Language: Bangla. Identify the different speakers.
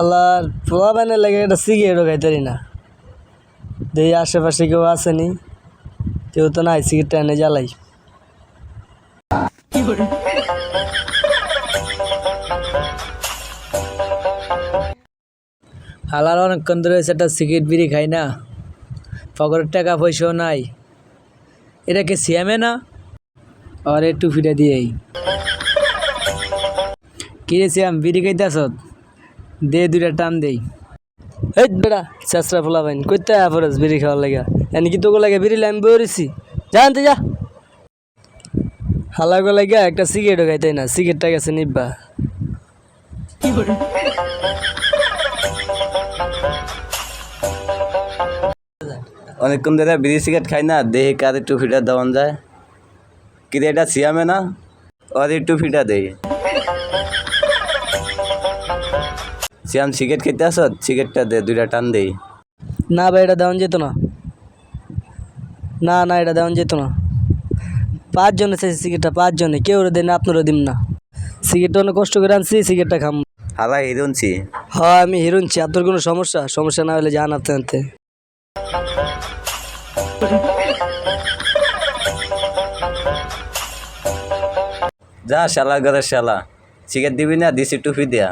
Speaker 1: আল্লাহর পোলা বানের লাগে একটা সিগারেটও খাইতারি না। দেখি আশেপাশে কেউ আসেনি, কেউ তো নাই, সিগারেটটা এনে জ্বালাই। হালার অনেকক্ষণ ধরে একটা সিগারেট বিড়ি খাই না, পকেটের টাকা পয়সাও নাই। এটা কি সিয়ামে না? আর একটু ফিরে দিয়েই কি রে সিয়াম, বিড়ি খাইতেছ? দে দুইটা টান দেই। এই বেটা চেষ্টা ফোলা পাইন কইতে পড়েছ বিড়ি খাওয়ার লাগা, এনে কি তোকে লাগে বিড়ি লাইন বইছি? জানতে যা হালাগো লাগা একটা সিগারেটও খাইতাই না, সিগারেটটা গেছে নিব্বা।
Speaker 2: অনেকক্ষণ ধরে বিড়ি সিগারেট খাই না, দেহে কার একটু ফিটা দেওয়ান যায়। কিন্তু এটা সিয়ামে না, ওর একটু ফিটা দেই। সিয়াম সিগারেট খেতে আস, সিগারেটটা দে, দুইটা টান দেই।
Speaker 1: না ভাই এটা দেওয়ান যেত না, না না এটা দেওয়ান যেত না। 5 জনে চাইছি সিগারেটটা, 5 জনে, কেউ দেন না, আপনারও দিন না। সিগারেটটা অনেক কষ্ট করে আনছি, সিগারেটটা খাম।
Speaker 2: হালা হিরুনছি।
Speaker 1: হ্যাঁ আমি হিরুনছি, আপনার কোনো সমস্যা না হলে যান আপনি আনতে।
Speaker 2: যা শালা ঘরের শালা, সিগারেট দিবি না, দিছি টুপি দেয়া।